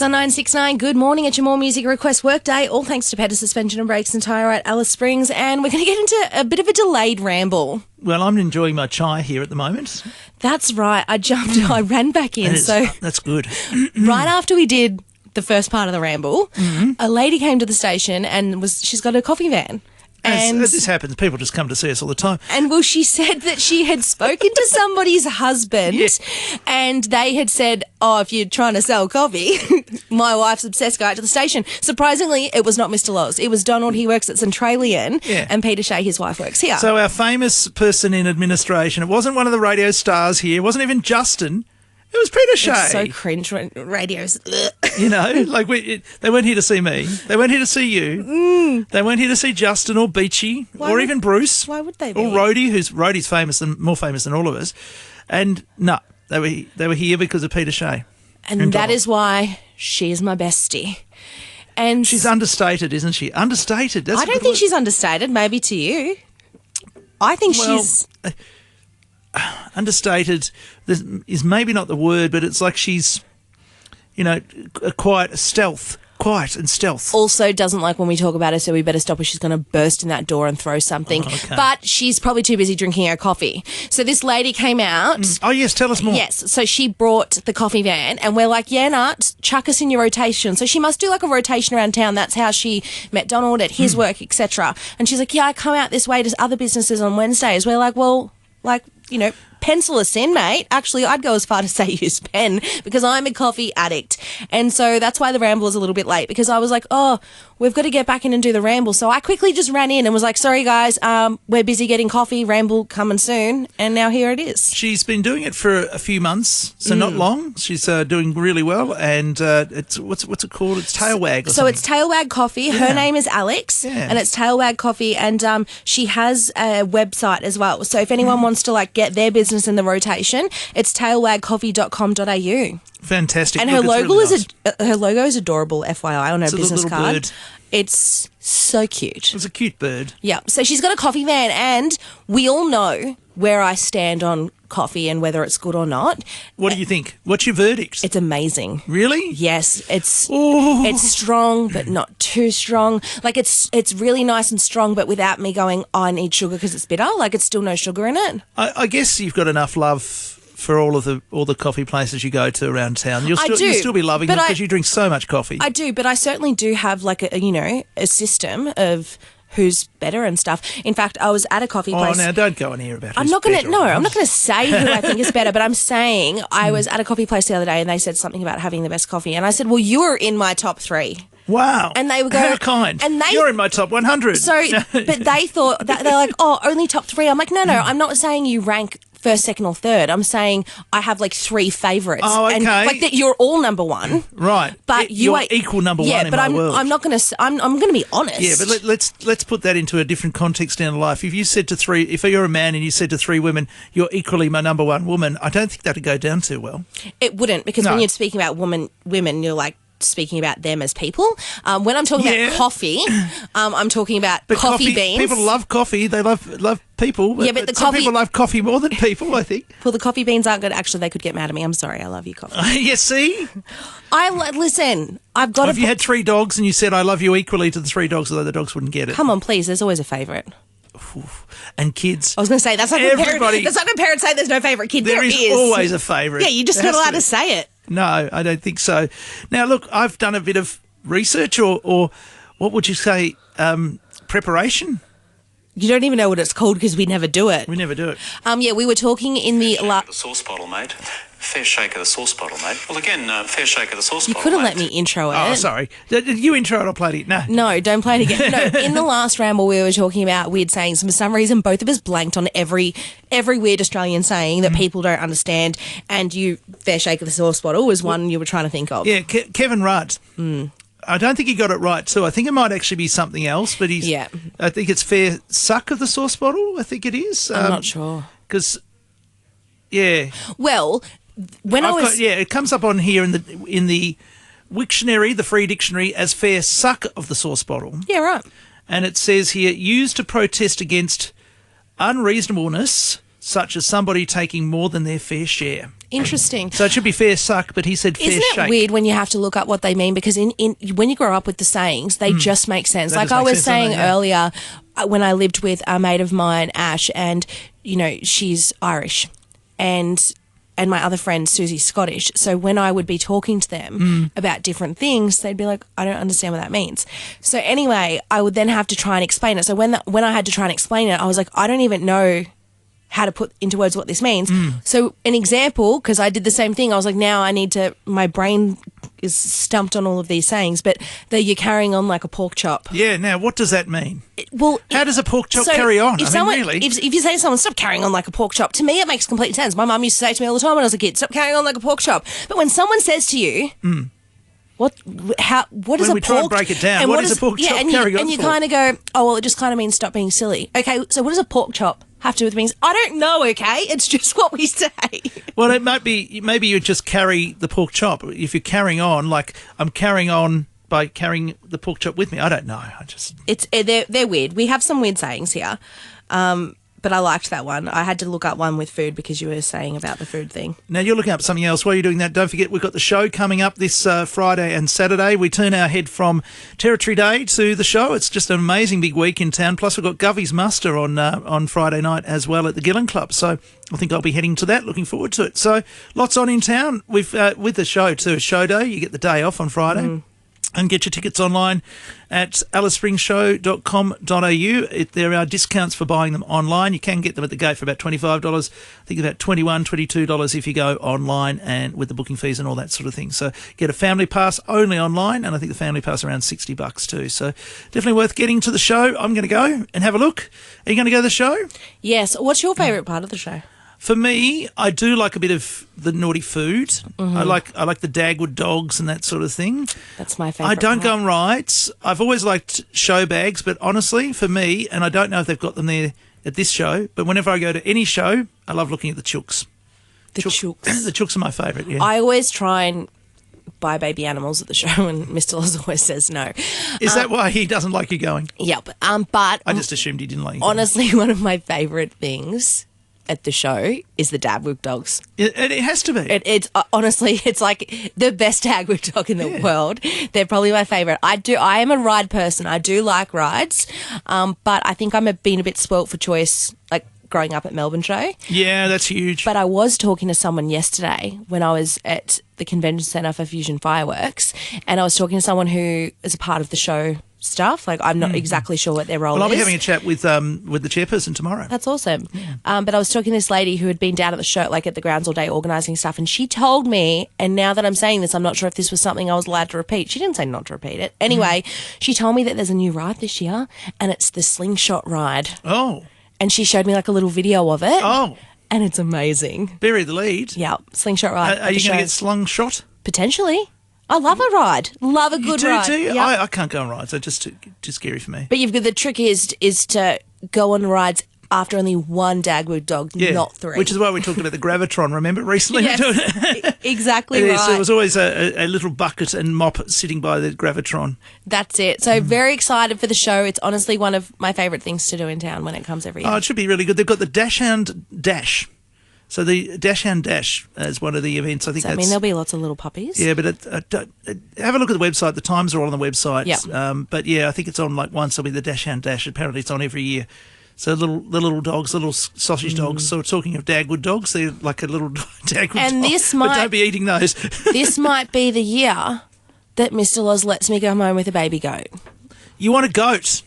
on 969. Good morning at your More Music Request workday. All thanks to Petter Suspension and Brakes and Tyre at Alice Springs. And we're going to get into a bit of a delayed ramble. Well, I'm enjoying my chai here at the moment. That's right. I ran back in. So that's good. Right after we did the first part of the ramble, a lady came to the station and she's got a coffee van. And this happens. People just come to see us all the time. And she said that she had spoken to somebody's husband and they had said, oh, if you're trying to sell coffee, my wife's obsessed, go out to the station. Surprisingly, it was not Mr. Loz. It was Donald. He works at Centralian and Peter Shea, his wife, works here. So our famous person in administration, it wasn't one of the radio stars here. It wasn't even Justin. It was Peter Shea. It's so cringe. Radios. You know, like they weren't here to see me. They weren't here to see you. They weren't here to see Justin or Beachy even Bruce. Why would they be? Or Rhodey, Rhodey's famous and more famous than all of us. And no, they were here because of Peter Shea. And that is why she is my bestie. And she's understated, isn't she? Understated. I don't think she's understated. Maybe to you. I think she's... Understated is maybe not the word, but it's like she's, quiet and stealth. Also doesn't like when we talk about her, so we better stop her. She's going to burst in that door and throw something. Oh, okay. But she's probably too busy drinking her coffee. So this lady came out. Oh, yes, tell us more. Yes, so she brought the coffee van and we're like, chuck us in your rotation. So she must do like a rotation around town. That's how she met Donald at his work, etc. And she's like, I come out this way to other businesses on Wednesdays. We're like, pencil us in, mate. Actually, I'd go as far to say use pen because I'm a coffee addict. And so that's why the ramble is a little bit late because I was like, we've got to get back in and do the ramble. So I quickly just ran in and was like, sorry, guys, we're busy getting coffee, ramble coming soon. And now here it is. She's been doing it for a few months, so not long. She's doing really well. And it's what's it called? It's Tailwag. So it's Tailwag Coffee. Yeah. Her name is Alex and it's Tailwag Coffee. And she has a website as well. So if anyone wants to get their business in the rotation, it's tailwagcoffee.com.au. Fantastic. And her logo is adorable, FYI, on her business card. Bird. It's so cute. It's a cute bird. Yeah. So she's got a coffee van and we all know where I stand on coffee and whether it's good or not. What do you think? What's your verdict? It's amazing. Really? Yes. It's strong but not too strong. It's really nice and strong but without me going, I need sugar because it's bitter. It's still no sugar in it. I guess you've got enough love for all the coffee places you go to around town. You'll still be loving them because you drink so much coffee. I do, but I certainly do have a system of who's better and stuff. In fact, I was at a coffee place. Oh, now don't go on here about I'm not going to say who I think is better, but I'm saying I was at a coffee place the other day and they said something about having the best coffee. And I said, well, you are in my top 3. Wow. And they were going, how kind. And you're in my top 100. So, but they thought, they're like, only top 3. I'm like, no, I'm not saying you rank first, second or third. I'm saying I have 3 favourites. Oh, okay. And that you're all number 1. Right. But you're equal number 1 in my world. I'm not going to, I'm going to be honest. Yeah, but let's put that into a different context down life. If you said to 3, if you're a man and you said to 3 women, you're equally my number 1 woman, I don't think that would go down too well. It wouldn't because when you're speaking about women, you're speaking about them as people. When I'm talking about coffee, I'm talking about coffee beans. People love coffee. They love people. Yeah, but some people love coffee more than people, I think. Well, the coffee beans aren't good. Actually, they could get mad at me. I'm sorry. I love you, coffee. You see? Listen, I've got If you had 3 dogs and you said, I love you equally to the 3 dogs, although the dogs wouldn't get it. Come on, please. There's always a favourite. And kids. I was going to say, that's like when parents say there's no favourite kid. There is always a favourite. Yeah, you're just not allowed to say it. No, I don't think so. Now, look, I've done a bit of research or what would you say, preparation? You don't even know what it's called because we never do it. We never do it. We were talking in the... the sauce bottle, mate. Fair shake of the sauce bottle, mate. Well, again, fair shake of the sauce bottle, You couldn't let me intro it. Oh, sorry. You intro it, I'll play it. No, don't play it again. No, in the last ramble we were talking about weird sayings. For some reason, both of us blanked on every weird Australian saying that people don't understand, and fair shake of the sauce bottle was one you were trying to think of. Yeah, Kevin Rudd. I don't think he got it right too. I think it might actually be something else, but I think it's fair suck of the sauce bottle, I think it is. I'm not sure. Because, Well... it comes up on here in the Wiktionary, the free dictionary, as fair suck of the sauce bottle. Yeah, right. And it says here, used to protest against unreasonableness, such as somebody taking more than their fair share. Interesting. So it should be fair suck, but he said fair shake. Isn't it weird when you have to look up what they mean? Because when you grow up with the sayings, they just make sense. Like I was saying earlier, when I lived with a mate of mine, Ash, and, you know, she's Irish, and my other friend, Susie's Scottish. So when I would be talking to them about different things, they'd be like, I don't understand what that means. So anyway, I would then have to try and explain it. So when I had to try and explain it, I was like, I don't even know how to put into words what this means. So an example, because I did the same thing, I was like, now I need to, my brain is stumped on all of these sayings, but you're carrying on like a pork chop. Yeah, now what does that mean? How does a pork chop carry on? If you say to someone, stop carrying on like a pork chop, to me it makes complete sense. My mum used to say to me all the time when I was a kid, stop carrying on like a pork chop. But when someone says to you, what is when a pork? We try and break it down, what is a pork chop carrying on and you kind of go, oh, well, it just kind of means stop being silly. Okay, so what does a pork chop have to do with things? I don't know, okay? It's just what we say. Well, it might be, maybe you just carry the pork chop. If you're carrying on, like I'm carrying on by carrying the pork chop with me. I don't know. They're weird. We have some weird sayings here. But I liked that one. I had to look up one with food because you were saying about the food thing. Now, you're looking up something else. While you're doing that, don't forget we've got the show coming up this Friday and Saturday. We turn our head from Territory Day to the show. It's just an amazing big week in town. Plus, we've got Govey's Muster on Friday night as well at the Gillen Club. So I think I'll be heading to that. Looking forward to it. So lots on in town. We've with the show too. Show day. You get the day off on Friday. And get your tickets online at aliceSpringshow.com.au. There are discounts for buying them online. You can get them at the gate for about $25. I think about $21, $22 if you go online and with the booking fees and all that sort of thing. So get a family pass only online, and I think the family pass around $60 too. So definitely worth getting to the show. I'm going to go and have a look. Are you going to go to the show? Yes. What's your favourite part of the show? For me, I do like a bit of the naughty food. I like the Dagwood dogs and that sort of thing. That's my favourite. I don't go on rides. I've always liked show bags, but honestly, for me, and I don't know if they've got them there at this show, but whenever I go to any show, I love looking at the chooks. The chooks. The chooks are my favourite, yeah. I always try and buy baby animals at the show, and Mr. Loz always says no. Is that why he doesn't like you going? Yep. But I just assumed he didn't like you honestly, one of my favourite things at the show is the Dagwood dogs. It has to be. It's honestly, it's like the best Dagwood dog in the world. They're probably my favourite. I am a ride person. I do like rides, but I think I'm being a bit spoilt for choice, like growing up at Melbourne Show. Yeah, that's huge. But I was talking to someone yesterday when I was at the Convention Centre for Fusion Fireworks, and I was talking to someone who is a part of the show stuff. Like, I'm not exactly sure what their role is. Well, I'll be having a chat with the chairperson tomorrow. That's awesome. Yeah. But I was talking to this lady who had been down at the show, like at the grounds all day organising stuff, and she told me, and now that I'm saying this, I'm not sure if this was something I was allowed to repeat. She didn't say not to repeat it. Anyway, she told me that there's a new ride this year, and it's the slingshot ride. Oh. And she showed me like a little video of it. Oh. And it's amazing. Bury the lead. Yeah, slingshot ride. Are you going to get slung shot? Potentially. I love a ride. Love a good ride. Do you? Yep. I can't go on rides. They're just too scary for me. But the trick is to go on rides after only one Dagwood dog, not three. Which is why we talked about the Gravitron, remember, recently? Yes, exactly right. There was always a little bucket and mop sitting by the Gravitron. That's it. So very excited for the show. It's honestly one of my favourite things to do in town when it comes every year. Oh, it should be really good. They've got the Dashhound Dash. So the Dashhound Dash is one of the events. I think I mean, there'll be lots of little puppies. Yeah, but have a look at the website. The times are all on the website. Yep. But yeah, I think it's on like once. There'll be the Dashhound Dash. Apparently, it's on every year. So the little dogs, little sausage dogs. So talking of Dagwood dogs, they're like a little Dagwood and dog. But don't be eating those. This might be the year that Mr. Loz lets me go home with a baby goat. You want a goat?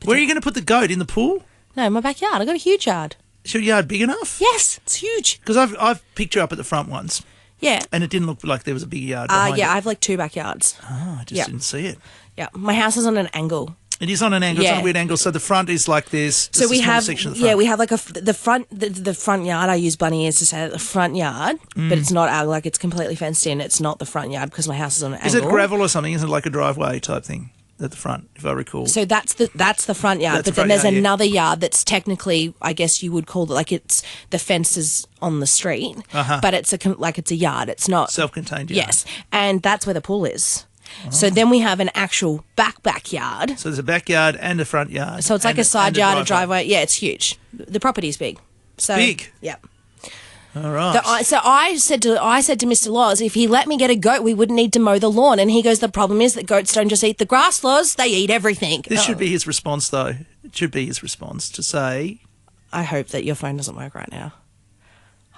Where are you going to put the goat? In the pool? No, in my backyard. I've got a huge yard. Is your yard big enough? Yes, it's huge. Because I've picked you up at the front once. Yeah. And it didn't look like there was a big yard behind it. I have like 2 backyards. Oh, I just didn't see it. Yeah, my house is on an angle. It is on an angle. It's on a weird angle. So the front is like there's just a small section of the front. Yeah, we have like the front yard. I use bunny ears to say the front yard, but it's not like it's completely fenced in. It's not the front yard because my house is on an angle. Is it gravel or something? Isn't it like a driveway type thing at the front, if I recall? So that's the front yard. But then there's another yard that's technically, I guess you would call it, like it's the fence is on the street, but it's a yard. It's not self-contained yard. Yes, and that's where the pool is. Oh. So then we have an actual backyard. So there's a backyard and a front yard. So it's like a side yard, a driveway. Yeah, it's huge. The property's big. So, big? Yeah. All right. So I said to Mr. Loz, if he let me get a goat, we wouldn't need to mow the lawn. And he goes, the problem is that goats don't just eat the grass, Loz, they eat everything. This should be his response, though. It should be his response to say, I hope that your phone doesn't work right now.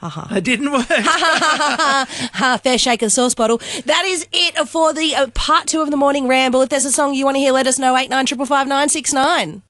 It didn't work. Fair shake of the sauce bottle. That is it for the part 2 of the morning ramble. If there's a song you want to hear, let us know. 89555969.